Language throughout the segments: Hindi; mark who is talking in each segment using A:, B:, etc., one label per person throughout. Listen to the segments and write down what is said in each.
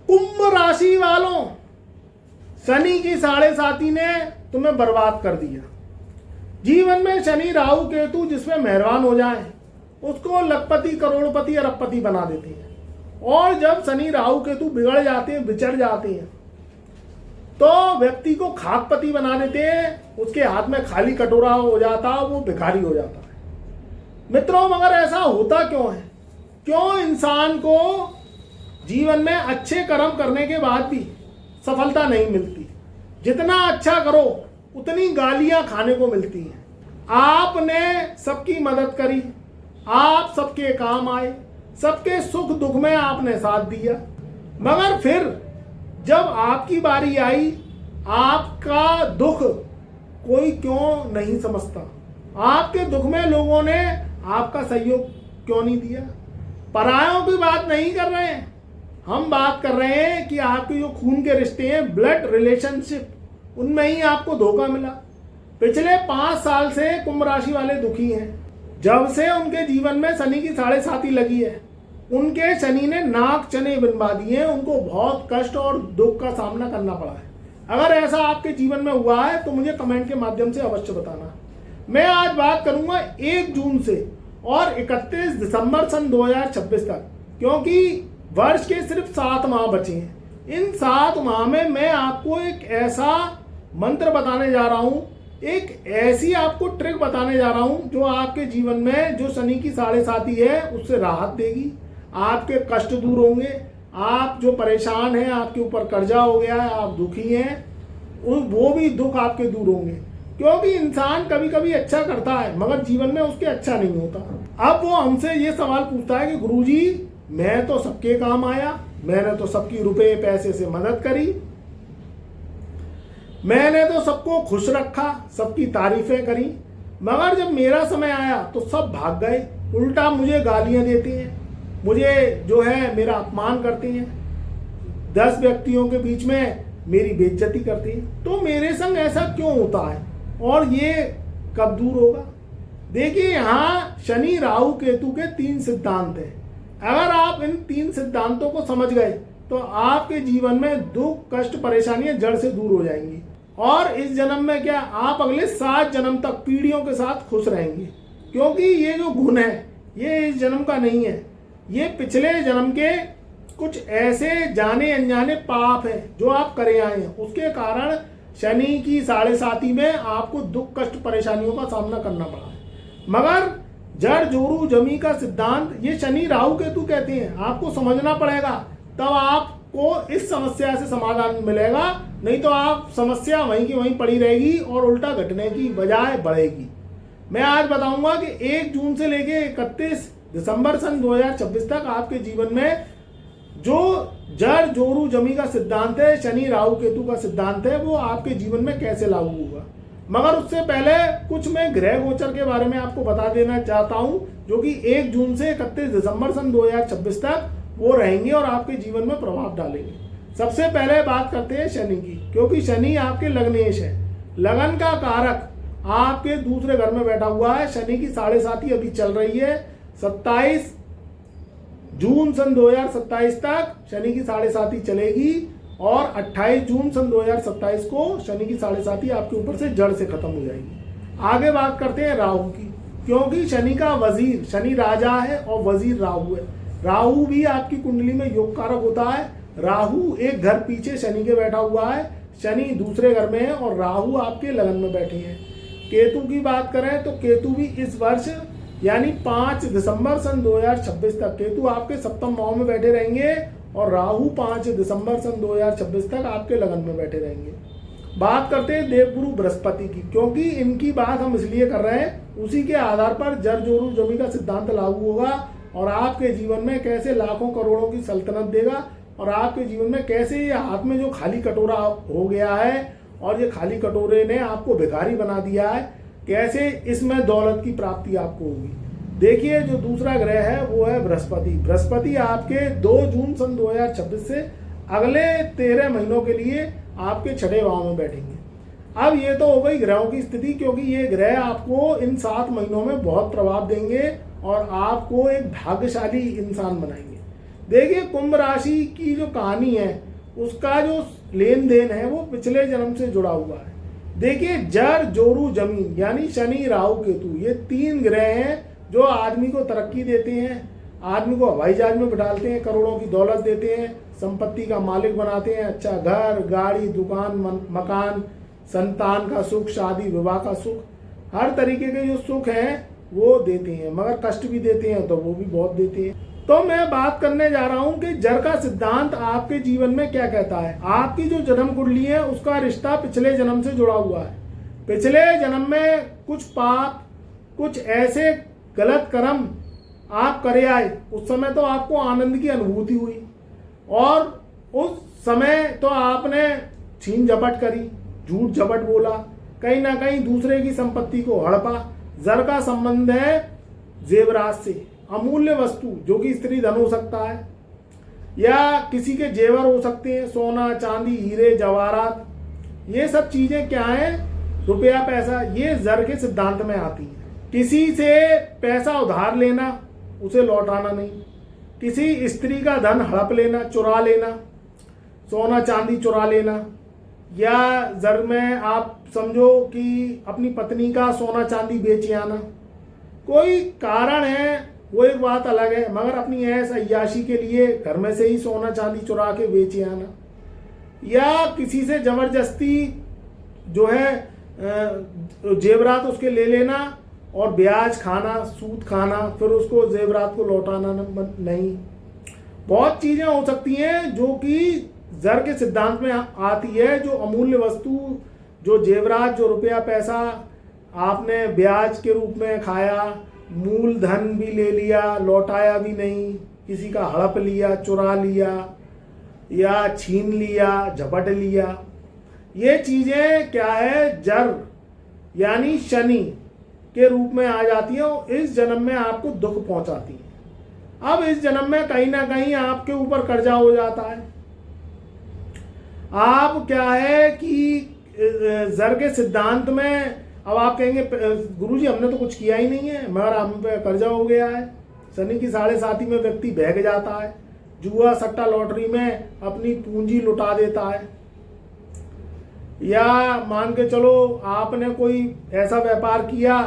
A: कुंभ राशि वालों, शनि की साढ़े साती ने तुम्हें बर्बाद कर दिया। जीवन में शनि राहु केतु जिसमें मेहरबान हो जाए उसको लखपति करोड़पति अरबपति बना देते हैं, और जब शनि राहु केतु बिगड़ जाते हैं, बिछड़ जाते हैं, तो व्यक्ति को खाकपति बना देते हैं। उसके हाथ में खाली कटोरा हो जाता है, वो भिखारी हो जाता है। मित्रों, मगर ऐसा होता क्यों है? क्यों इंसान को जीवन में अच्छे कर्म करने के बाद भी सफलता नहीं मिलती? जितना अच्छा करो उतनी गालियां खाने को मिलती हैं। आपने सबकी मदद करी, आप सबके काम आए, सबके सुख दुख में आपने साथ दिया, मगर फिर जब आपकी बारी आई, आपका दुख कोई क्यों नहीं समझता? आपके दुख में लोगों ने आपका सहयोग क्यों नहीं दिया? परायों की बात नहीं कर रहे हैं, हम बात कर रहे हैं कि आपके जो खून के रिश्ते हैं, ब्लड रिलेशनशिप, उनमें ही आपको धोखा मिला। पिछले 5 साल से कुंभ राशि वाले दुखी हैं। जब से उनके जीवन में शनि की साढ़े साती लगी है, उनके शनि ने नाक चने बनवा दिए हैं, उनको बहुत कष्ट और दुख का सामना करना पड़ा है। अगर ऐसा आपके जीवन में हुआ है तो मुझे कमेंट के माध्यम से अवश्य बताना। मैं आज बात करूंगा 1 जून से और 31 दिसंबर सन 2026 तक, क्योंकि वर्ष के सिर्फ 7 माह बचे हैं। इन 7 माह में मैं आपको एक ऐसा मंत्र बताने जा रहा हूं, एक ऐसी आपको ट्रिक बताने जा रहा हूं जो आपके जीवन में जो शनि की साढ़े साती है उससे राहत देगी। आपके कष्ट दूर होंगे, आप जो परेशान हैं, आपके ऊपर कर्जा हो गया है, आप दुखी हैं, वो भी दुख आपके दूर होंगे। क्योंकि इंसान कभी कभी अच्छा करता है मगर जीवन में उसके अच्छा नहीं होता। अब वो हमसे ये सवाल पूछता है कि गुरुजी, मैं तो सबके काम आया, मैंने तो सबकी रुपए पैसे से मदद करी, मैंने तो सबको खुश रखा, सबकी तारीफें करी, मगर जब मेरा समय आया तो सब भाग गए, उल्टा मुझे गालियां देते हैं, मुझे जो है मेरा अपमान करते हैं, 10 व्यक्तियों के बीच में मेरी बेइज्जती करते हैं। तो मेरे संग ऐसा क्यों होता है और ये कब दूर होगा? देखिए, यहाँ शनि राहु केतु के 3 सिद्धांत हैं। अगर आप इन 3 सिद्धांतों को समझ गए तो आपके जीवन में दुख कष्ट परेशानियां जड़ से दूर हो जाएंगी, और इस जन्म में क्या, आप अगले 7 जन्म तक पीढ़ियों के साथ खुश रहेंगे। क्योंकि ये जो गुण है ये इस जन्म का नहीं है, ये पिछले जन्म के कुछ ऐसे जाने अनजाने पाप हैं जो आप करे आए हैं, उसके कारण शनि की साढ़े साती में आपको दुख कष्ट परेशानियों का सामना करना पड़ा है। मगर जड़ जोरू जमी का सिद्धांत ये शनि राहु केतु कहते हैं, आपको समझना पड़ेगा, तब आपको इस समस्या से समाधान मिलेगा, नहीं तो आप समस्या वहीं की वहीं पड़ी रहेगी और उल्टा घटने की बजाय बढ़ेगी। मैं आज बताऊंगा कि 1 जून से लेके 31 दिसंबर सन 2026 तक आपके जीवन में जो जड़ जोरू जमी का सिद्धांत है, शनि राहु केतु का सिद्धांत है, वो आपके जीवन में कैसे लागू होगा। मगर उससे पहले कुछ मैं ग्रह गोचर के बारे में आपको बता देना चाहता हूं, जो कि 1 जून से 31 दिसंबर सन 2026 तक वो रहेंगे और आपके जीवन में प्रभाव डालेंगे। सबसे पहले बात करते हैं शनि की, क्योंकि शनि आपके लग्नेश है, लगन का कारक आपके दूसरे घर में बैठा हुआ है। शनि की साढ़े साती अभी चल रही है, 27 जून सन 2027 तक शनि की साढ़े साती चलेगी, और 28 जून सन 2027 को शनि की साढ़े साती आपके ऊपर से जड़ से खत्म हो जाएगी। आगे बात करते हैं राहु की, क्योंकि शनि का वजीर, शनि राजा है और वजीर राहु है। राहु भी आपकी कुंडली में योग कारक होता है। राहु एक घर पीछे शनि के बैठा हुआ है, शनि दूसरे घर में है और राहु आपके लगन में बैठे हैं। केतु की बात करें तो केतु भी इस वर्ष यानी 5 दिसंबर सन 2026 तक केतु आपके सप्तम भाव में बैठे रहेंगे, और राहु 5 दिसंबर सन 2026 तक आपके लगन में बैठे रहेंगे। बात करते हैं देवगुरु बृहस्पति की, क्योंकि इनकी बात हम इसलिए कर रहे हैं, उसी के आधार पर जड़ जोरू जमी का सिद्धांत लागू होगा और आपके जीवन में कैसे लाखों करोड़ों की सल्तनत देगा, और आपके जीवन में कैसे ये हाथ में जो खाली कटोरा हो गया है और ये खाली कटोरे ने आपको भिखारी बना दिया है, कैसे इसमें दौलत की प्राप्ति आपको होगी। देखिए, जो दूसरा ग्रह है वो है बृहस्पति। बृहस्पति आपके 2 जून सन 2026 से अगले 13 महीनों के लिए आपके 6ठे भाव में बैठेंगे। अब ये तो हो गई ग्रहों की स्थिति, क्योंकि ये ग्रह आपको इन 7 महीनों में बहुत प्रभाव देंगे और आपको एक भाग्यशाली इंसान बनाएंगे। देखिए कुंभ राशि की जो कहानी है उसका जो लेन देन है वो पिछले जन्म से जुड़ा हुआ है। देखिए जर जोरू जमीन यानी शनि राहु केतु ये 3 ग्रह हैं जो आदमी को तरक्की देते हैं, आदमी को हवाई जहाज में बिठाते हैं, करोड़ों की दौलत देते हैं, संपत्ति का मालिक बनाते हैं, अच्छा घर गाड़ी दुकान मकान, संतान का सुख, शादी विवाह का सुख, हर तरीके के जो सुख हैं वो देते हैं, मगर कष्ट भी देते हैं तो वो भी बहुत देते हैं। तो मैं बात करने जा रहा हूं कि जर का सिद्धांत आपके जीवन में क्या कहता है। आपकी जो जन्म कुंडली है उसका रिश्ता पिछले जन्म से जुड़ा हुआ है। पिछले जन्म में कुछ पाप, कुछ ऐसे गलत कर्म आप करे आए, उस समय तो आपको आनंद की अनुभूति हुई और उस समय तो आपने छीन झपट करी, झूठ झपट बोला, कहीं ना कहीं दूसरे की संपत्ति को हड़पा। जर का संबंध है जेवरात से, अमूल्य वस्तु जो कि स्त्री धन हो सकता है या किसी के जेवर हो सकते हैं, सोना चांदी हीरे जवाहरात, ये सब चीजें क्या है, रुपया पैसा, ये जर के सिद्धांत में आती है। किसी से पैसा उधार लेना, उसे लौटाना नहीं, किसी स्त्री का धन हड़प लेना, चुरा लेना, सोना चांदी चुरा लेना, या जर में आप समझो कि अपनी पत्नी का सोना चांदी बेच आना, कोई कारण है वो एक बात अलग है, मगर अपनी ऐश अय्याशी के लिए घर में से ही सोना चांदी चुरा के बेच आना, या किसी से जबरदस्ती जो है जेवरात उसके ले लेना और ब्याज खाना, सूद खाना, फिर उसको जेवरात को लौटाना नहीं। बहुत चीजें हो सकती हैं जो कि जर के सिद्धांत में आती है। जो अमूल्य वस्तु, जो जेवरात, जो रुपया पैसा आपने ब्याज के रूप में खाया, मूल धन भी ले लिया, लौटाया भी नहीं, किसी का हड़प लिया, चुरा लिया या छीन लिया, झपट लिया, ये चीजें क्या है, जर यानी शनि के रूप में आ जाती है और इस जन्म में आपको दुख पहुंचाती है। अब इस जन्म में कहीं ना कहीं आपके ऊपर कर्जा हो जाता है। आप क्या है कि जर के सिद्धांत में अब आप कहेंगे गुरुजी हमने तो कुछ किया ही नहीं है मगर हम पे कर्जा हो गया है। शनि की 7.5 में व्यक्ति बहक जाता है, जुआ सट्टा लॉटरी में अपनी पूंजी लुटा देता है, या मान के चलो आपने कोई ऐसा व्यापार किया,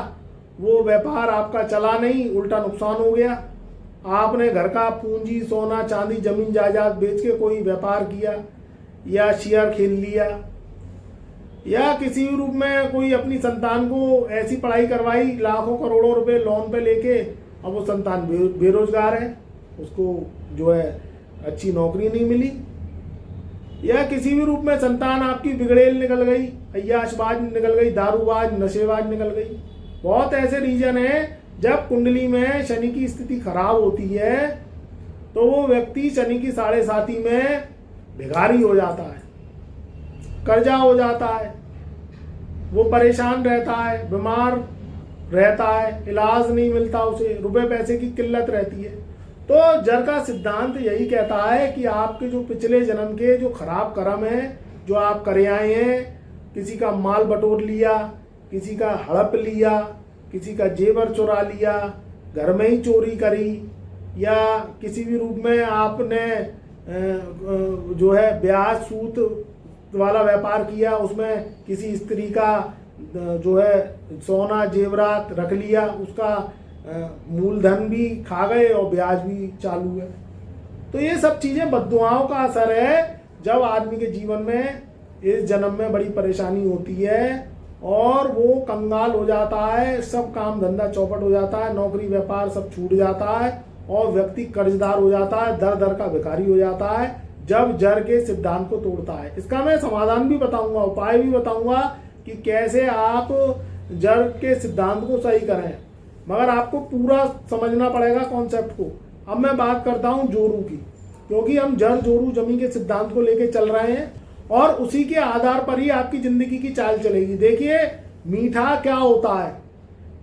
A: वो व्यापार आपका चला नहीं, उल्टा नुकसान हो गया। आपने घर का पूंजी सोना चांदी जमीन जायदाद बेच के कोई व्यापार किया या शेयर खेल लिया, या किसी भी रूप में कोई अपनी संतान को ऐसी पढ़ाई करवाई लाखों करोड़ों रुपए लोन पे लेके, अब वो संतान बेरोजगार है, उसको जो है अच्छी नौकरी नहीं मिली, या किसी भी रूप में संतान आपकी बिगड़ेल निकल गई, अय्याशबाज निकल गई, दारूबाज नशेबाज निकल गई। बहुत ऐसे रीजन है जब कुंडली में शनि की स्थिति खराब होती है तो वो व्यक्ति शनि की 7.5 में भिखारी हो जाता है, कर्जा हो जाता है, वो परेशान रहता है, बीमार रहता है, इलाज नहीं मिलता उसे, रुपए पैसे की किल्लत रहती है। तो जर का सिद्धांत यही कहता है कि आपके जो पिछले जन्म के जो खराब कर्म हैं जो आप करे आए हैं, किसी का माल बटोर लिया, किसी का हड़प लिया, किसी का जेवर चुरा लिया, घर में ही चोरी करी, या किसी भी रूप में आपने जो है ब्याज सूद वाला व्यापार किया, उसमें किसी स्त्री का जो है सोना जेवरात रख लिया, उसका मूलधन भी खा गए और ब्याज भी चालू है। तो ये सब चीजें बद्दुआओं का असर है जब आदमी के जीवन में इस जन्म में बड़ी परेशानी होती है और वो कंगाल हो जाता है, सब काम धंधा चौपट हो जाता है, नौकरी व्यापार सब छूट जाता है और व्यक्ति कर्जदार हो जाता है, दर दर का भिखारी हो जाता है जब जर के सिद्धांत को तोड़ता है। इसका मैं समाधान भी बताऊंगा, उपाय भी बताऊंगा कि कैसे आप जर के सिद्धांत को सही करें, मगर आपको पूरा समझना पड़ेगा कॉन्सेप्ट को। अब मैं बात करता हूं जोरू की, क्योंकि हम जर जोरू जमी के सिद्धांत को लेके चल रहे हैं और उसी के आधार पर ही आपकी जिंदगी की चाल चलेगी। देखिए मीठा क्या होता है,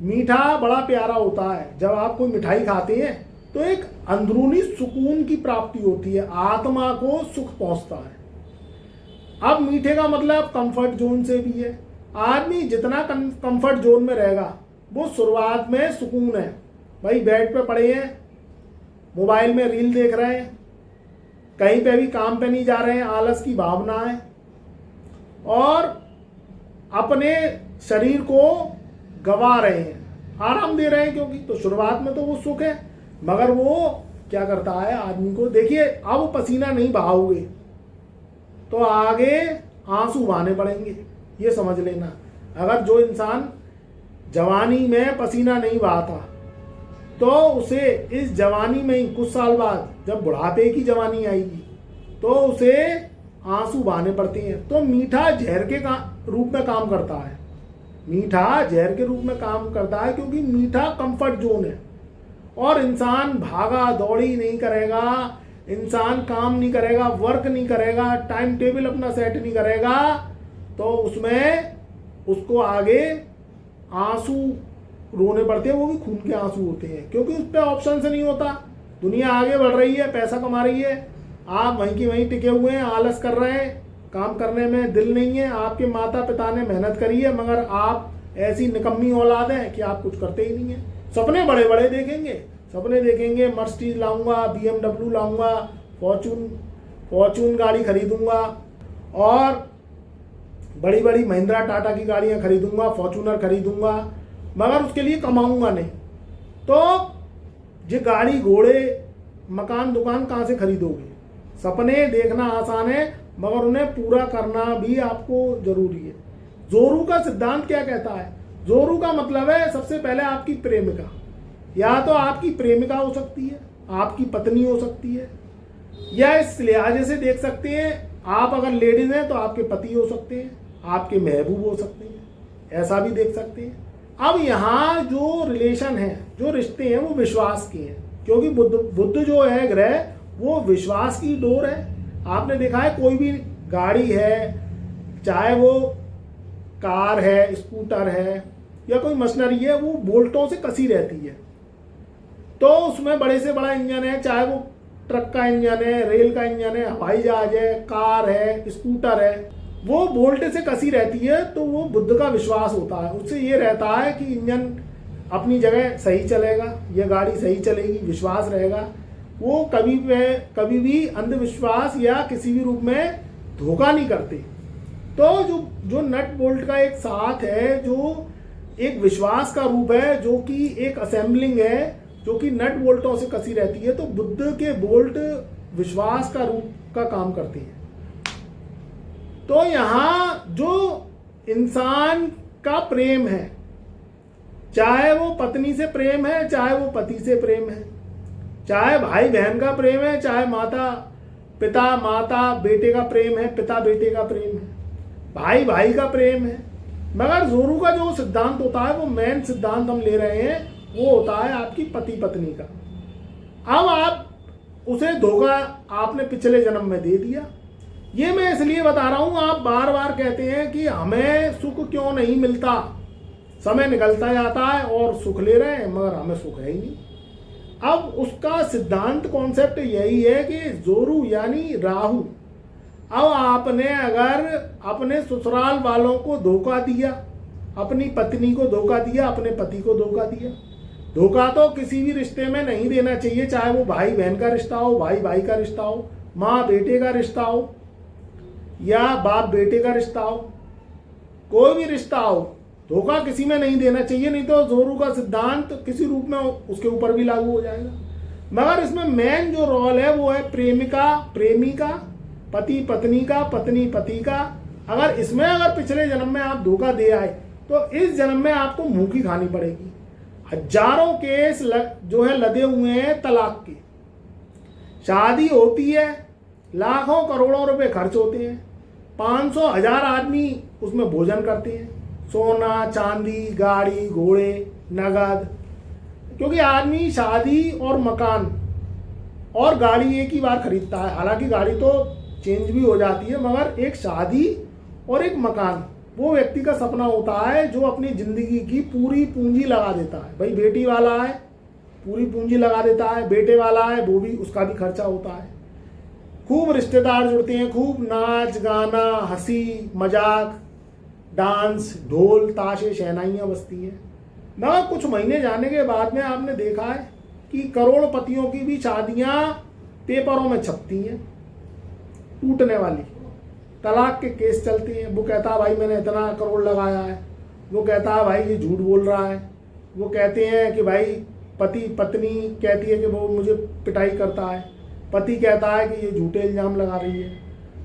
A: मीठा बड़ा प्यारा होता है। जब आप कोई मिठाई खाते हैं तो एक अंदरूनी सुकून की प्राप्ति होती है, आत्मा को सुख पहुंचता है। अब मीठे का मतलब कंफर्ट जोन से भी है। आदमी जितना कंफर्ट जोन में रहेगा वो शुरुआत में सुकून है, भाई बेड पे पड़े हैं, मोबाइल में रील देख रहे हैं, कहीं पे भी काम पे नहीं जा रहे हैं, आलस की भावना है और अपने शरीर को गवा रहे हैं, आराम दे रहे हैं, क्योंकि तो शुरुआत में तो वो सुख है, मगर वो क्या करता है आदमी को, देखिए अब पसीना नहीं बहाओगे तो आगे आंसू बहाने पड़ेंगे, ये समझ लेना। अगर जो इंसान जवानी में पसीना नहीं बहाता तो उसे इस जवानी में ही कुछ साल बाद जब बुढ़ापे की जवानी आएगी तो उसे आंसू बहाने पड़ते हैं। तो मीठा जहर के रूप में काम करता है, मीठा जहर के रूप में काम करता है, क्योंकि मीठा कंफर्ट जोन है और इंसान भागा दौड़ी नहीं करेगा, इंसान काम नहीं करेगा, वर्क नहीं करेगा, टाइम टेबल अपना सेट नहीं करेगा, तो उसमें उसको आगे आंसू रोने पड़ते हैं, वो भी खून के आंसू होते हैं, क्योंकि उस पर ऑप्शन से नहीं होता। दुनिया आगे बढ़ रही है, पैसा कमा रही है, आप वहीं की वहीं टिके हुए हैं, आलस कर रहे हैं, काम करने में दिल नहीं है। आपके माता पिता ने मेहनत करी है, मगर आप ऐसी निकम्मी औलाद हैं कि आप कुछ करते ही नहीं है। सपने बड़े बड़े देखेंगे, सपने देखेंगे मर्सिडीज लाऊंगा, BMW लाऊंगा, फॉर्चून गाड़ी खरीदूंगा और बड़ी बड़ी महिंद्रा टाटा की गाड़ियां खरीदूंगा, फॉर्चूनर खरीदूंगा, मगर उसके लिए कमाऊंगा नहीं। तो ये गाड़ी घोड़े मकान दुकान कहाँ से खरीदोगे? सपने देखना आसान है, मगर उन्हें पूरा करना भी आपको जरूरी है। जोरू का सिद्धांत क्या कहता है? जोरू का मतलब है सबसे पहले आपकी प्रेमिका, या तो आपकी प्रेमिका हो सकती है, आपकी पत्नी हो सकती है, या इस लिहाजे से देख सकते हैं आप अगर लेडीज हैं तो आपके पति हो सकते हैं, आपके महबूब हो सकते हैं, ऐसा भी देख सकते हैं। अब यहाँ जो रिलेशन है, जो रिश्ते हैं, वो विश्वास के हैं, क्योंकि बुद्ध जो है ग्रह, वो विश्वास की डोर है। आपने देखा है कोई भी गाड़ी है, चाहे वो कार है, स्कूटर है या कोई मशीनरी है, वो बोल्टों से कसी रहती है। तो उसमें बड़े से बड़ा इंजन है, चाहे वो ट्रक का इंजन है, रेल का इंजन है, हवाई जहाज है, कार है, स्कूटर है, वो बोल्ट से कसी रहती है। तो वो बुद्ध का विश्वास होता है, उससे ये रहता है कि इंजन अपनी जगह सही चलेगा, यह गाड़ी सही चलेगी, विश्वास रहेगा। वो कभी भी अंधविश्वास या किसी भी रूप में धोखा नहीं करते। तो जो नट बोल्ट का एक साथ है, जो एक विश्वास का रूप है, जो कि एक असेंबलिंग है, जो कि नट बोल्टों से कसी रहती है। तो बुद्ध के बोल्ट विश्वास का रूप का काम करते हैं। तो यहाँ जो इंसान का प्रेम है, चाहे वो पत्नी से प्रेम है, चाहे वो पति से प्रेम है, चाहे भाई बहन का प्रेम है, चाहे माता बेटे का प्रेम है, पिता बेटे का प्रेम है, भाई भाई का प्रेम है, मगर जोरू का जो सिद्धांत होता है, वो मेन सिद्धांत हम ले रहे हैं, वो होता है आपकी पति पत्नी का। अब आप उसे धोखा आपने पिछले जन्म में दे दिया। ये मैं इसलिए बता रहा हूं, आप बार बार कहते हैं कि हमें सुख क्यों नहीं मिलता, समय निकलता जाता है और सुख ले रहे हैं, मगर हमें सुख है ही नहीं। अब उसका सिद्धांत कॉन्सेप्ट यही है कि जोरू यानी राहु। अब आपने अगर अपने ससुराल वालों को धोखा दिया, अपनी पत्नी को धोखा दिया, अपने पति को धोखा दिया। धोखा तो किसी भी रिश्ते में नहीं देना चाहिए, चाहे वो भाई बहन का रिश्ता हो, भाई भाई का रिश्ता हो, माँ बेटे का रिश्ता हो, या बाप बेटे का रिश्ता हो, कोई भी रिश्ता हो, धोखा किसी में नहीं देना चाहिए, नहीं तो जोरू का सिद्धांत किसी रूप में उसके ऊपर भी लागू हो जाएगा। मगर इसमें मेन जो रोल है वो है प्रेमिका प्रेमी का, पति पत्नी का, पत्नी पति का। अगर इसमें अगर पिछले जन्म में आप धोखा दे आए तो इस जन्म में आपको मुंह की खानी पड़ेगी। हजारों केस जो है लदे हुए हैं तलाक के। शादी होती है, लाखों करोड़ों रुपए खर्च होते हैं, 500,000 आदमी उसमें भोजन करते हैं, सोना चांदी, गाड़ी घोड़े, नगद। क्योंकि आदमी शादी और मकान और गाड़ी एक ही बार खरीदता है। हालांकि गाड़ी तो चेंज भी हो जाती है, मगर एक शादी और एक मकान वो व्यक्ति का सपना होता है जो अपनी जिंदगी की पूरी पूंजी लगा देता है। भाई बेटी वाला है, पूरी पूंजी लगा देता है, बेटे वाला है, वो भी, उसका भी खर्चा होता है। खूब रिश्तेदार जुड़ते हैं, खूब नाच गाना, हंसी मजाक, डांस, ढोल ताशे शहनाइयाँ बजती हैं। मगर कुछ महीने जाने के बाद में आपने देखा है कि करोड़पतियों की भी शादियाँ पेपरों में छपती हैं, टूटने वाली, तलाक के केस चलते हैं। वो कहता है भाई मैंने इतना करोड़ लगाया है, वो कहता है भाई ये झूठ बोल रहा है, वो कहते हैं कि भाई पति, पत्नी कहती है कि वो मुझे पिटाई करता है, पति कहता है कि ये झूठे इल्ज़ाम लगा रही है।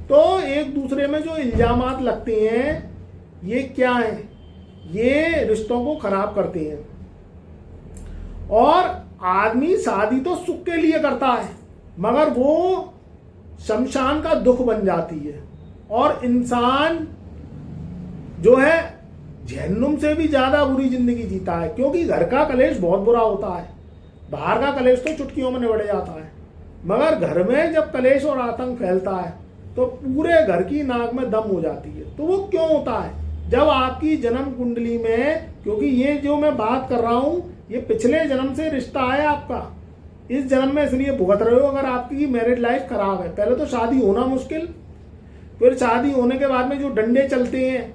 A: तो एक दूसरे में जो इल्ज़ामात लगते हैं ये क्या है, ये रिश्तों को खराब करते हैं। और आदमी शादी तो सुख के लिए करता है मगर वो शमशान का दुख बन जाती है। और इंसान जो है जहन्नुम से भी ज़्यादा बुरी जिंदगी जीता है, क्योंकि घर का कलेश बहुत बुरा होता है। बाहर का कलेश तो चुटकियों में निबड़ जाता है, मगर घर में जब कलेश और आतंक फैलता है तो पूरे घर की नाक में दम हो जाती है। तो वो क्यों होता है? जब आपकी जन्म कुंडली में, क्योंकि ये जो मैं बात कर रहा हूँ ये पिछले जन्म से रिश्ता है आपका, इस जन्म में इसलिए भुगत रहे हो अगर आपकी मैरिड लाइफ खराब है। पहले तो शादी होना मुश्किल, फिर शादी होने के बाद में जो डंडे चलते हैं,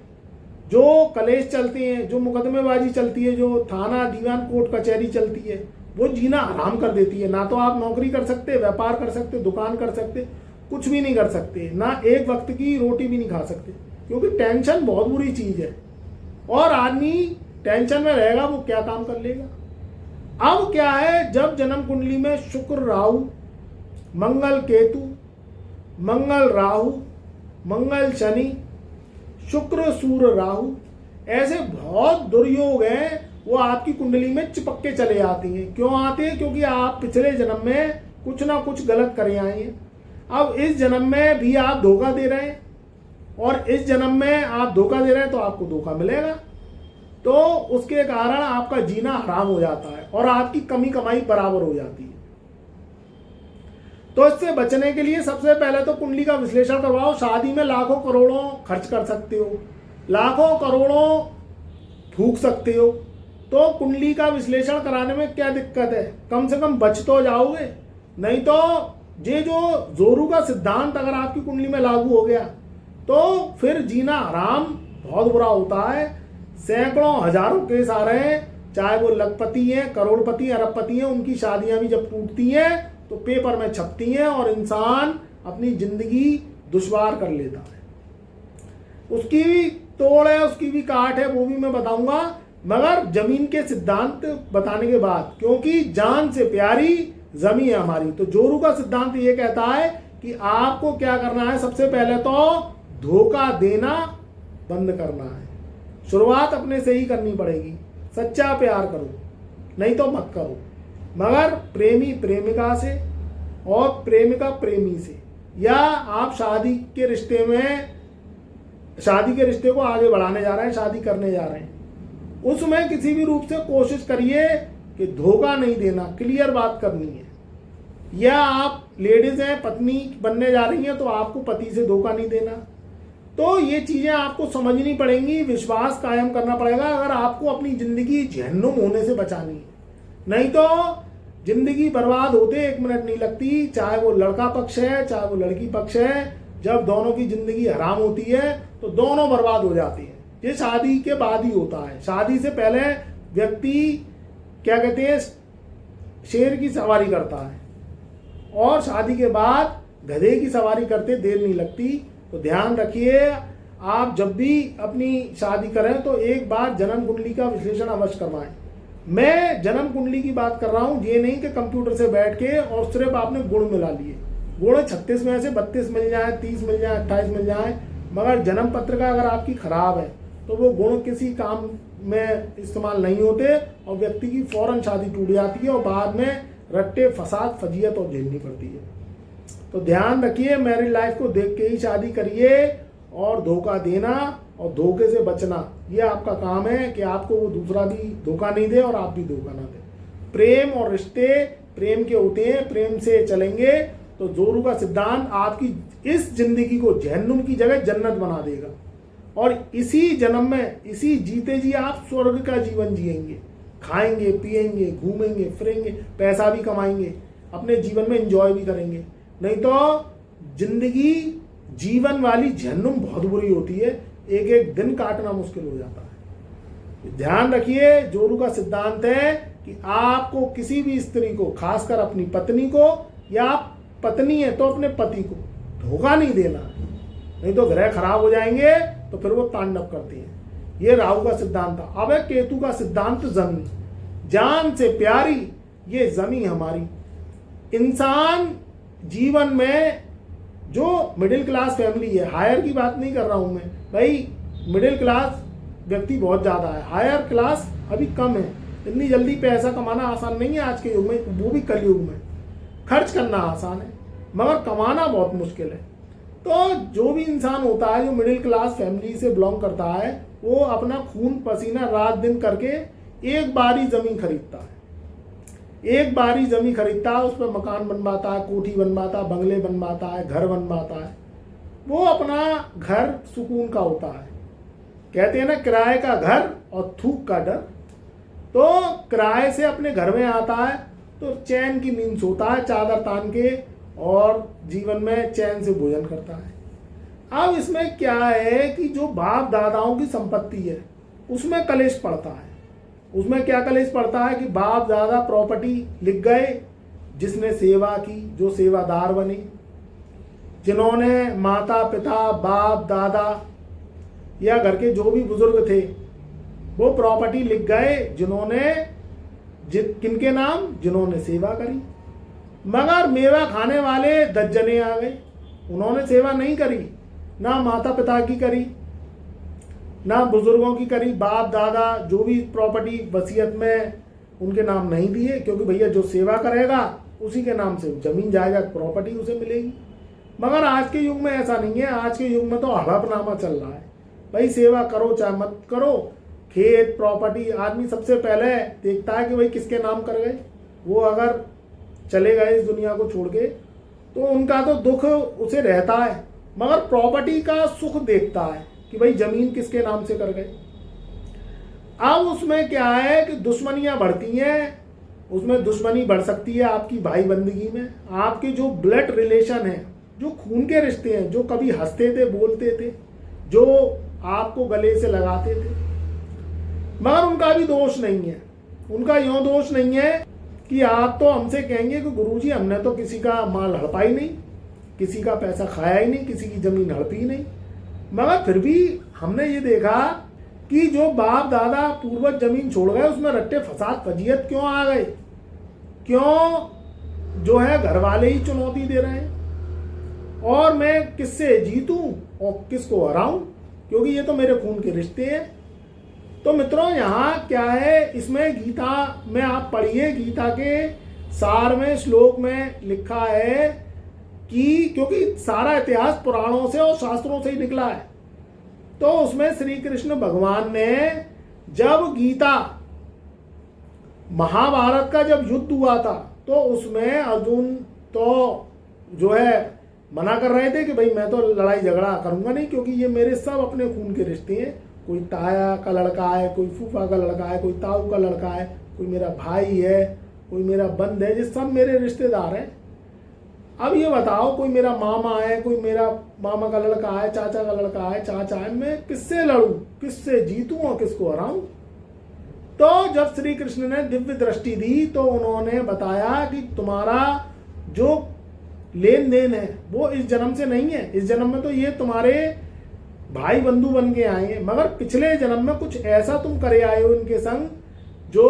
A: जो कलेश चलते हैं, जो मुकदमेबाजी चलती है, जो थाना दीवान कोर्ट कचहरी चलती है, वो जीना हराम कर देती है। ना तो आप नौकरी कर सकते, व्यापार कर सकते, दुकान कर सकते, कुछ भी नहीं कर सकते, ना एक वक्त की रोटी भी नहीं खा सकते, क्योंकि टेंशन बहुत बुरी चीज है। और आदमी टेंशन में रहेगा वो क्या काम कर लेगा। अब क्या है, जब जन्म कुंडली में शुक्र राहु, मंगल केतु, मंगल राहु, मंगल शनि, शुक्र सूर्य राहु, ऐसे बहुत दुर्योग हैं, वो आपकी कुंडली में चिपक के चले आते हैं। क्यों आते हैं? क्योंकि आप पिछले जन्म में कुछ ना कुछ गलत करे आए हैं। अब इस जन्म में भी आप धोखा दे रहे हैं, और इस जन्म में आप धोखा दे रहे हैं तो आपको धोखा मिलेगा। तो उसके कारण आपका जीना हराम हो जाता है और आपकी कमी कमाई बराबर हो जाती है। तो इससे बचने के लिए सबसे पहले तो कुंडली का विश्लेषण करवाओ। शादी में लाखों करोड़ों खर्च कर सकते हो, लाखों करोड़ों फूंक सकते हो, तो कुंडली का विश्लेषण कराने में क्या दिक्कत है? कम से कम बच तो जाओगे। नहीं तो ये जो जोरू का सिद्धांत अगर आपकी कुंडली में लागू हो गया तो फिर जीना हराम बहुत बुरा होता है। सैकड़ों हजारों केस आ रहे हैं, चाहे वो लखपति हैं, करोड़पति, अरबपति हैं, उनकी शादियां भी जब टूटती हैं तो पेपर में छपती हैं और इंसान अपनी जिंदगी दुश्वार कर लेता है। उसकी भी तोड़ है, उसकी भी काट है, वो भी मैं बताऊंगा, मगर जमीन के सिद्धांत बताने के बाद, क्योंकि जान से प्यारी जमीन है हमारी। तो जोरू का सिद्धांत ये कहता है कि आपको क्या करना है, सबसे पहले तो धोखा देना बंद करना है। शुरुआत अपने से ही करनी पड़ेगी। सच्चा प्यार करो, नहीं तो मत करो, मगर प्रेमी प्रेमिका से और प्रेमिका प्रेमी से, या आप शादी के रिश्ते को आगे बढ़ाने जा रहे हैं, शादी करने जा रहे हैं, उसमें किसी भी रूप से कोशिश करिए कि धोखा नहीं देना, क्लियर बात करनी है। या आप लेडीज हैं, पत्नी बनने जा रही हैं, तो आपको पति से धोखा नहीं देना। तो ये चीजें आपको समझनी पड़ेंगी, विश्वास कायम करना पड़ेगा अगर आपको अपनी जिंदगी जहन्नुम होने से बचानी है। नहीं तो जिंदगी बर्बाद होते 1 मिनट नहीं लगती, चाहे वो लड़का पक्ष है चाहे वो लड़की पक्ष है। जब दोनों की जिंदगी हराम होती है तो दोनों बर्बाद हो जाती है। ये शादी के बाद ही होता है। शादी से पहले व्यक्ति क्या कहते हैं, शेर की सवारी करता है, और शादी के बाद गधे की सवारी करते देर नहीं लगती। तो ध्यान रखिए, आप जब भी अपनी शादी करें तो एक बार जन्म कुंडली का विश्लेषण अवश्य करवाएं। मैं जन्म कुंडली की बात कर रहा हूं, ये नहीं कि कंप्यूटर से बैठ के और सिर्फ आपने गुण मिला लिए। गुण 36 में से 32 मिल जाए, 30 मिल जाए, 28 मिल जाए, मगर जन्म पत्र का अगर आपकी खराब है तो वो गुण किसी काम में इस्तेमाल नहीं होते और व्यक्ति की फौरन शादी टूट जाती है और बाद में रट्टे फसाद फजीयत और झेलनी पड़ती है। तो ध्यान रखिए, मैरिड लाइफ को देख के ही शादी करिए, और धोखा देना और धोखे से बचना ये आपका काम है कि आपको वो दूसरा भी धोखा नहीं दे और आप भी धोखा ना दे। प्रेम और रिश्ते प्रेम के होते हैं, प्रेम से चलेंगे तो जोरू का सिद्धांत आपकी इस जिंदगी को जहन्नुम की जगह जन्नत बना देगा, और इसी जन्म में इसी जीते जी आप स्वर्ग का जीवन जिएंगे, खाएंगे, पिएंगे, घूमेंगे, फिरेंगे, पैसा भी कमाएंगे, अपने जीवन में एंजॉय भी करेंगे। नहीं तो जिंदगी जीवन वाली जहन्नुम बहुत बुरी होती है, एक एक दिन काटना मुश्किल हो जाता है। ध्यान रखिए, जोरू का सिद्धांत है कि आपको किसी भी स्त्री को, खासकर अपनी पत्नी को, या आप पत्नी है तो अपने पति को धोखा नहीं देना, नहीं तो ग्रह खराब हो जाएंगे तो फिर वो तांडव करते हैं। ये राहु का सिद्धांत था। अब है केतु का सिद्धांत जमीन, जान से प्यारी ये जमीन हमारी। इंसान जीवन में जो मिडिल क्लास फैमिली है, हायर की बात नहीं कर रहा हूं मैं भाई, मिडिल क्लास व्यक्ति बहुत ज़्यादा है, हायर क्लास अभी कम है। इतनी जल्दी पैसा कमाना आसान नहीं है आज के युग में, वो भी कलयुग में। खर्च करना आसान है मगर कमाना बहुत मुश्किल है। तो जो भी इंसान होता है जो मिडिल क्लास फैमिली से बिलोंग करता है, वो अपना खून पसीना रात दिन करके एक बार ही ज़मीन खरीदता है, एक बार ही ज़मीन खरीदता है, उस पर मकान बनवाता है, कोठी बनवाता है, बंगले बनवाता है, घर बनवाता है। वो अपना घर सुकून का होता है। कहते हैं ना, किराए का घर और थूक का डर। तो किराए से अपने घर में आता है तो चैन की नींद सोता है चादर तान के, और जीवन में चैन से भोजन करता है। अब इसमें क्या है कि जो बाप दादाओं की संपत्ति है उसमें कलेश पड़ता है। उसमें क्या कलेश पड़ता है कि बाप दादा प्रॉपर्टी लिख गए, जिसने सेवा की, जो सेवादार बने, जिन्होंने माता पिता बाप दादा या घर के जो भी बुजुर्ग थे वो प्रॉपर्टी लिख गए, जिन्होंने किनके नाम, जिन्होंने सेवा करी। मगर मेवा खाने वाले 10 जने आ गए, उन्होंने सेवा नहीं करी, ना माता पिता की करी, ना बुजुर्गों की करी, बाप दादा जो भी प्रॉपर्टी वसीयत में उनके नाम नहीं दिए, क्योंकि भैया जो सेवा करेगा उसी के नाम से जमीन जायदाद प्रॉपर्टी उसे मिलेगी। मगर आज के युग में ऐसा नहीं है। आज के युग में तो हड़पनामा चल रहा है भाई, सेवा करो चाहे मत करो, खेत प्रॉपर्टी आदमी सबसे पहले देखता है कि भाई किसके नाम कर गए। वो अगर चले गए इस दुनिया को छोड़ के तो उनका तो दुख उसे रहता है, मगर प्रॉपर्टी का सुख देखता है कि भाई जमीन किसके नाम से कर गए। अब उसमें क्या है कि दुश्मनियां बढ़ती हैं, उसमें दुश्मनी बढ़ सकती है आपकी भाई बंदगी में। आपके जो ब्लड रिलेशन है, जो खून के रिश्ते हैं, जो कभी हंसते थे बोलते थे, जो आपको गले से लगाते थे, मगर उनका भी दोष नहीं है। उनका यूं दोष नहीं है कि आप तो हमसे कहेंगे कि गुरुजी हमने तो किसी का माल हड़पा ही नहीं, किसी का पैसा खाया ही नहीं, किसी की जमीन हड़पी नहीं, मगर फिर भी हमने ये देखा कि जो बाप दादा पूर्वज जमीन छोड़ गए उसमें रट्टे फसाद फजीयत क्यों आ गए, क्यों जो है घर वाले ही चुनौती दे रहे हैं, और मैं किससे जीतूं और किसको हराऊं, क्योंकि ये तो मेरे खून के रिश्ते हैं। तो मित्रों यहाँ क्या है, इसमें गीता में आप पढ़िए, गीता के 17वें श्लोक में लिखा है कि क्योंकि सारा इतिहास पुराणों से और शास्त्रों से ही निकला है, तो उसमें श्री कृष्ण भगवान ने जब गीता महाभारत का जब युद्ध हुआ था तो उसमें अर्जुन तो जो है मना कर रहे थे कि भाई मैं तो लड़ाई झगड़ा करूंगा नहीं, क्योंकि ये मेरे सब अपने खून के रिश्ते हैं। कोई ताया का लड़का है, कोई फूफा का लड़का है, कोई ताऊ का लड़का है, कोई मेरा भाई है, कोई मेरा बंद है, ये सब मेरे रिश्तेदार हैं। अब ये बताओ, कोई मेरा मामा है, कोई मेरा मामा का लड़का है, चाचा का लड़का है, चाचा है, मैं किससे लड़ूं, किससे जीतूं और किसको हराऊं। तो जब श्री कृष्ण ने दिव्य दृष्टि दी तो उन्होंने बताया कि तुम्हारा जो लेन देन है वो इस जन्म से नहीं है, इस जन्म में तो ये तुम्हारे भाई बंधु बन के आए हैं, मगर पिछले जन्म में कुछ ऐसा तुम करे आए हो इनके संग जो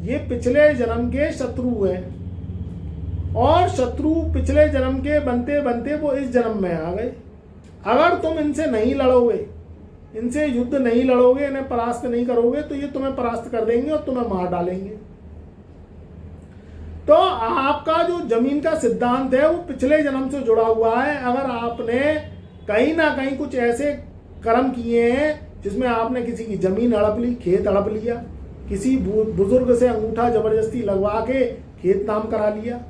A: ये पिछले जन्म के शत्रु हैं, और शत्रु पिछले जन्म के बनते बनते वो इस जन्म में आ गए। अगर तुम इनसे नहीं लड़ोगे, इनसे युद्ध नहीं लड़ोगे, इन्हें परास्त नहीं करोगे, तो ये तुम्हें परास्त कर देंगे और तुम्हें मार डालेंगे। तो आपका जो जमीन का सिद्धांत है वो पिछले जन्म से जुड़ा हुआ है। अगर आपने कहीं ना कहीं कुछ ऐसे कर्म किए हैं जिसमें आपने किसी की जमीन हड़प ली, खेत हड़प लिया, किसी बुजुर्ग से अंगूठा जबरदस्ती लगवा के खेत नाम करा लिया,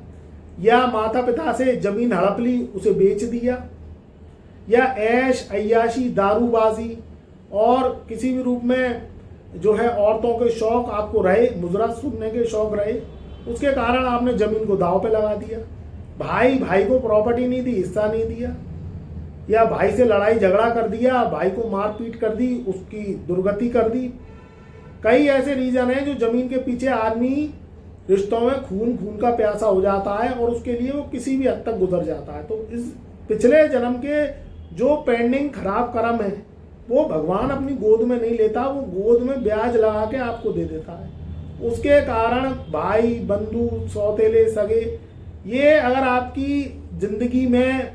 A: या माता पिता से जमीन हड़प ली उसे बेच दिया, या ऐश अय्याशी दारूबाजी और किसी भी रूप में जो है औरतों के शौक आपको रहे, मुजरा सुनने के शौक रहे, उसके कारण आपने जमीन को दांव पे लगा दिया, भाई भाई को प्रॉपर्टी नहीं दी, हिस्सा नहीं दिया, या भाई से लड़ाई झगड़ा कर दिया, भाई को मारपीट कर दी, उसकी दुर्गति कर दी। कई ऐसे रीजन हैं जो जमीन के पीछे आदमी रिश्तों में खून खून का प्यासा हो जाता है और उसके लिए वो किसी भी हद तक गुजर जाता है। तो इस पिछले जन्म के जो पेंडिंग खराब कर्म है वो भगवान अपनी गोद में नहीं लेता, वो गोद में ब्याज लगा के आपको दे देता है। उसके कारण भाई बंधु सौतेले सगे ये अगर आपकी जिंदगी में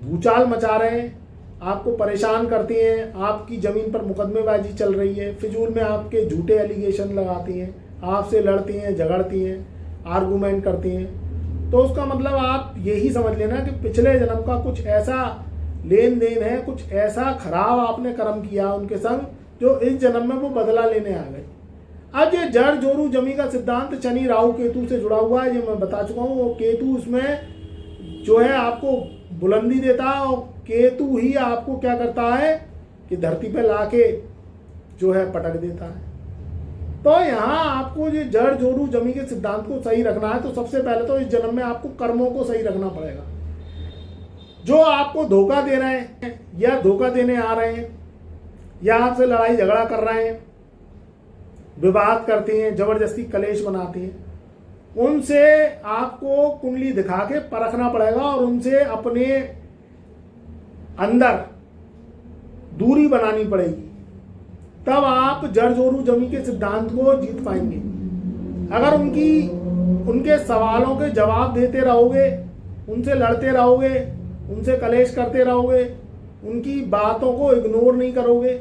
A: भूचाल मचा रहे हैं, आपको परेशान करती हैं, आपकी ज़मीन पर मुकदमेबाजी चल रही है, फिजूल में आपके झूठे एलिगेशन लगाती हैं, आपसे लड़ती हैं, झगड़ती हैं, आर्गूमेंट करती हैं, तो उसका मतलब आप यही समझ लेना कि पिछले जन्म का कुछ ऐसा लेन देन है, कुछ ऐसा खराब आपने कर्म किया उनके संग जो इस जन्म में वो बदला लेने आ गए। अब ये जड़ जोरू जमी का सिद्धांत शनि राहु केतु से जुड़ा हुआ है, ये मैं बता चुका हूँ। वो केतु उसमें जो है आपको बुलंदी देता है और केतु ही आपको क्या करता है कि धरती पे लाके जो है पटक देता है। तो यहाँ आपको ये जड़ जोरू जमी के सिद्धांत को सही रखना है, तो सबसे पहले तो इस जन्म में आपको कर्मों को सही रखना पड़ेगा। जो आपको धोखा दे रहे हैं या धोखा देने आ रहे हैं या आपसे लड़ाई झगड़ा कर रहे हैं, विवाद करते हैं, जबरदस्ती कलेश बनाते हैं, उनसे आपको कुंडली दिखा के परखना पड़ेगा और उनसे अपने अंदर दूरी बनानी पड़ेगी, तब आप जड़ जोरू जमी के सिद्धांत को जीत पाएंगे। अगर उनके सवालों के जवाब देते रहोगे, उनसे लड़ते रहोगे, उनसे कलेश करते रहोगे, उनकी बातों को इग्नोर नहीं करोगे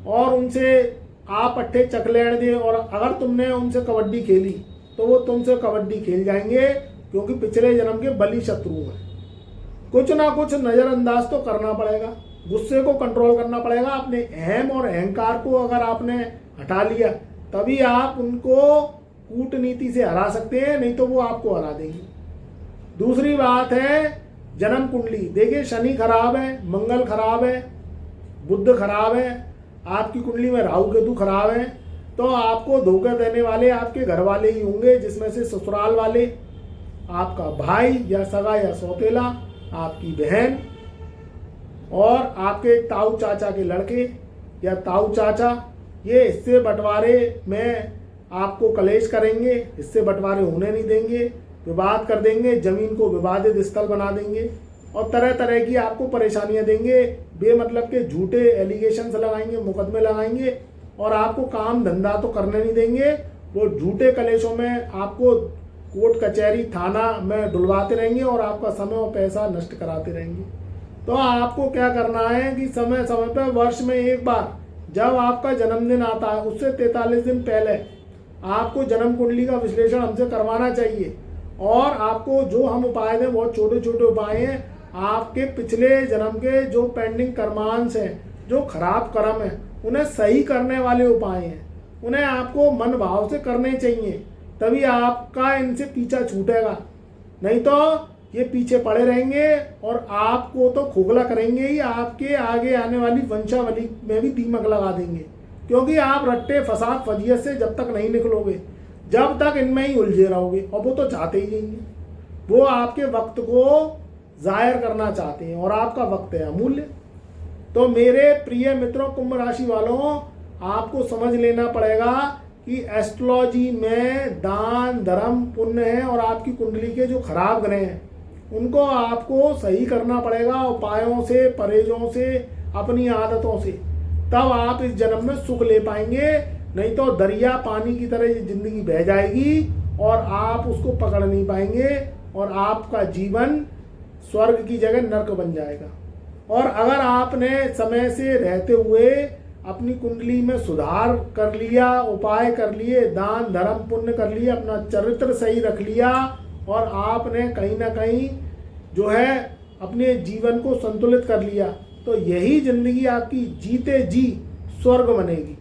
A: और उनसे आप अट्ठे चकलेड़ दे, और अगर तुमने उनसे कबड्डी खेली तो वो तुमसे कबड्डी खेल जाएंगे, क्योंकि पिछले जन्म के बली शत्रु हैं। कुछ ना कुछ नज़रअंदाज तो करना पड़ेगा, गुस्से को कंट्रोल करना पड़ेगा। अपने अहम और अहंकार को अगर आपने हटा लिया तभी आप उनको कूटनीति से हरा सकते हैं, नहीं तो वो आपको हरा देंगे। दूसरी बात है जन्म कुंडली। देखिए शनि खराब है, मंगल खराब है, बुध खराब है, आपकी कुंडली में राहु केतु खराब है, तो आपको धोखा देने वाले आपके घर वाले ही होंगे, जिसमें से ससुराल वाले, आपका भाई या सगा या सौतेला, आपकी बहन और आपके ताऊ चाचा के लड़के या ताऊ चाचा। ये हिस्से बंटवारे में आपको कलेश करेंगे, हिस्से बंटवारे होने नहीं देंगे, विवाद कर देंगे, जमीन को विवादित स्थल बना देंगे और तरह तरह की आपको परेशानियां देंगे। बेमतलब के झूठे एलिगेशंस लगाएंगे, मुकदमे लगाएंगे और आपको काम धंधा तो करने नहीं देंगे। वो झूठे कलेशों में आपको कोर्ट कचहरी थाना में डुलवाते रहेंगे और आपका समय और पैसा नष्ट कराते रहेंगे। तो आपको क्या करना है कि समय समय पर वर्ष में एक बार जब आपका जन्मदिन आता है उससे 43 दिन पहले आपको जन्म कुंडली का विश्लेषण हमसे करवाना चाहिए। और आपको जो हम उपाय दें बहुत छोटे छोटे उपाय हैं, आपके पिछले जन्म के जो पेंडिंग कर्मांश हैं, जो खराब कर्म हैं, उन्हें सही करने वाले उपाय हैं। उन्हें आपको मन भाव से करने चाहिए, तभी आपका इनसे पीछा छूटेगा। नहीं तो ये पीछे पड़े रहेंगे और आपको तो खोखला करेंगे ही, आपके आगे आने वाली वंशावली में भी दीमक लगा देंगे। क्योंकि आप रट्टे फसाद फजियत से जब तक नहीं निकलोगे, जब तक इनमें ही उलझे रहोगे, और वो तो चाहते ही नहीं है। वो आपके वक्त को जाहिर करना चाहते हैं और आपका वक्त है अमूल्य। तो मेरे प्रिय मित्रों, कुंभ राशि वालों, आपको समझ लेना पड़ेगा कि एस्ट्रोलॉजी में दान धर्म पुण्य है और आपकी कुंडली के जो खराब ग्रह हैं उनको आपको सही करना पड़ेगा, उपायों से, परहेजों से, अपनी आदतों से, तब आप इस जन्म में सुख ले पाएंगे। नहीं तो दरिया पानी की तरह ये जिंदगी बह जाएगी और आप उसको पकड़ नहीं पाएंगे और आपका जीवन स्वर्ग की जगह नर्क बन जाएगा। और अगर आपने समय से रहते हुए अपनी कुंडली में सुधार कर लिया, उपाय कर लिए, दान धर्म पुण्य कर लिए, अपना चरित्र सही रख लिया और आपने कहीं ना कहीं जो है अपने जीवन को संतुलित कर लिया, तो यही जिंदगी आपकी जीते जी स्वर्ग बनेगी।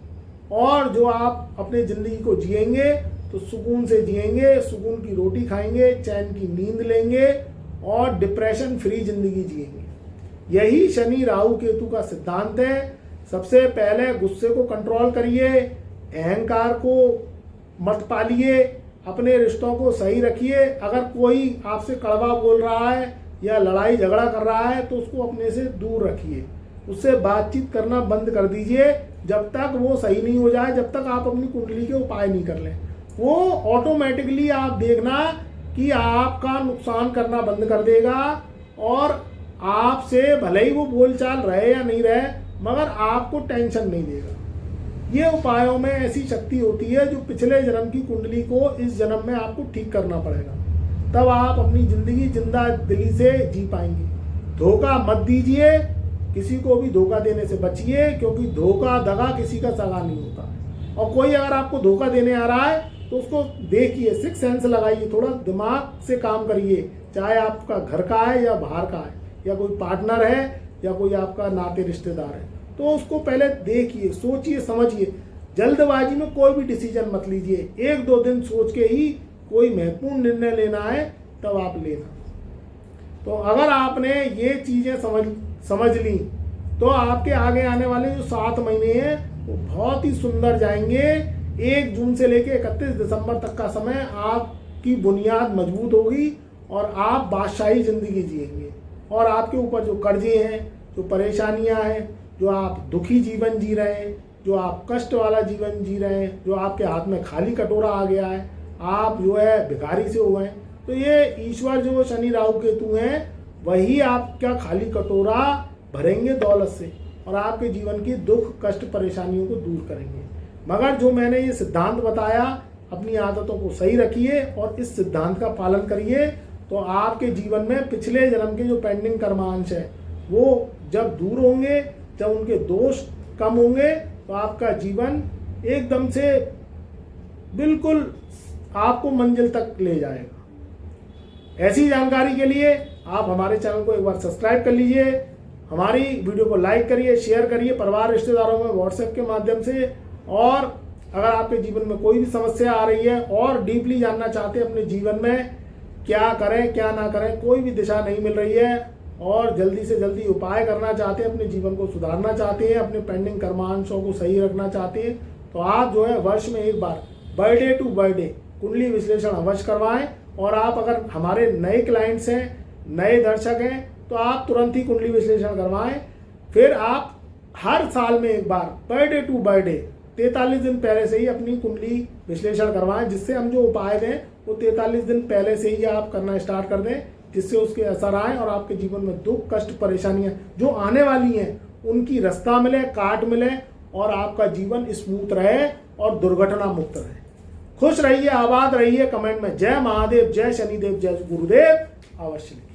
A: और जो आप अपने ज़िंदगी को जिएंगे तो सुकून से जिएंगे, सुकून की रोटी खाएंगे, चैन की नींद लेंगे और डिप्रेशन फ्री ज़िंदगी जिएंगे। यही शनि राहु केतु का सिद्धांत है। सबसे पहले गुस्से को कंट्रोल करिए, अहंकार को मत पालिए, अपने रिश्तों को सही रखिए। अगर कोई आपसे कड़वा बोल रहा है या लड़ाई झगड़ा कर रहा है तो उसको अपने से दूर रखिए, उससे बातचीत करना बंद कर दीजिए जब तक वो सही नहीं हो जाए, जब तक आप अपनी कुंडली के उपाय नहीं कर लें। वो ऑटोमेटिकली आप देखना कि आपका नुकसान करना बंद कर देगा और आपसे भले ही वो बोलचाल रहे या नहीं रहे, मगर आपको टेंशन नहीं देगा। ये उपायों में ऐसी शक्ति होती है जो पिछले जन्म की कुंडली को इस जन्म में आपको ठीक करना पड़ेगा, तब आप अपनी जिंदगी जिंदा दिली से जी पाएंगे। धोखा मत दीजिए, किसी को भी धोखा देने से बचिए, क्योंकि धोखा दगा किसी का सगा नहीं होता। और कोई अगर आपको धोखा देने आ रहा है तो उसको देखिए, सिक्स सेंस लगाइए, थोड़ा दिमाग से काम करिए, चाहे आपका घर का है या बाहर का है, या कोई पार्टनर है या कोई आपका नाते रिश्तेदार है, तो उसको पहले देखिए, सोचिए, समझिए। जल्दबाजी में कोई भी डिसीजन मत लीजिए, 1-2 दिन सोच के ही कोई महत्वपूर्ण निर्णय लेना है तब आप लेना। तो अगर आपने ये चीज़ें समझ ली तो आपके आगे आने वाले जो 7 महीने हैं वो बहुत ही सुंदर जाएंगे। 1 जून से लेकर 31 दिसंबर तक का समय आपकी बुनियाद मजबूत होगी और आप बादशाही ज़िंदगी जिएंगे। और आपके ऊपर जो कर्जे हैं, जो परेशानियां हैं, जो आप दुखी जीवन जी रहे हैं, जो आप कष्ट वाला जीवन जी रहे हैं, जो आपके हाथ में खाली कटोरा आ गया है, आप जो है भिखारी से हो गए, तो ये ईश्वर जो शनि राहु केतु हैं वही आपका खाली कटोरा भरेंगे दौलत से और आपके जीवन की दुख कष्ट परेशानियों को दूर करेंगे। मगर जो मैंने ये सिद्धांत बताया, अपनी आदतों को सही रखिए और इस सिद्धांत का पालन करिए, तो आपके जीवन में पिछले जन्म के जो पेंडिंग कर्मांश है वो जब दूर होंगे, जब उनके दोष कम होंगे, तो आपका जीवन एकदम से बिल्कुल आपको मंजिल तक ले जाएगा। ऐसी जानकारी के लिए आप हमारे चैनल को एक बार सब्सक्राइब कर लीजिए, हमारी वीडियो को लाइक करिए, शेयर करिए परिवार रिश्तेदारों में व्हाट्सएप के माध्यम से। और अगर आपके जीवन में कोई भी समस्या आ रही है और डीपली जानना चाहते हैं अपने जीवन में क्या करें क्या ना करें, कोई भी दिशा नहीं मिल रही है और जल्दी से जल्दी उपाय करना चाहते हैं, अपने जीवन को सुधारना चाहते हैं, अपने पेंडिंग कर्मांशों को सही रखना चाहते हैं, तो आप जो है वर्ष में एक बार बर्थडे टू बर्थडे कुंडली विश्लेषण अवश्य करवाएं। और आप अगर हमारे नए क्लाइंट्स हैं, नए दर्शक हैं, तो आप तुरंत ही कुंडली विश्लेषण करवाएं। फिर आप हर साल में एक बार बर्थडे टू बर्थडे 43 दिन पहले से ही अपनी कुंडली विश्लेषण करवाएं, जिससे हम जो उपाय दें वो 43 दिन पहले से ही आप करना स्टार्ट कर दें, जिससे उसके असर आए और आपके जीवन में दुख कष्ट परेशानियां जो आने वाली हैं उनकी रास्ता मिले, काट मिले और आपका जीवन स्मूथ रहे और दुर्घटना मुक्त रहे। खुश रहिए, आबाद रहिए। कमेंट में जय महादेव, जय शनिदेव, जय गुरुदेव अवश्य लिखिए।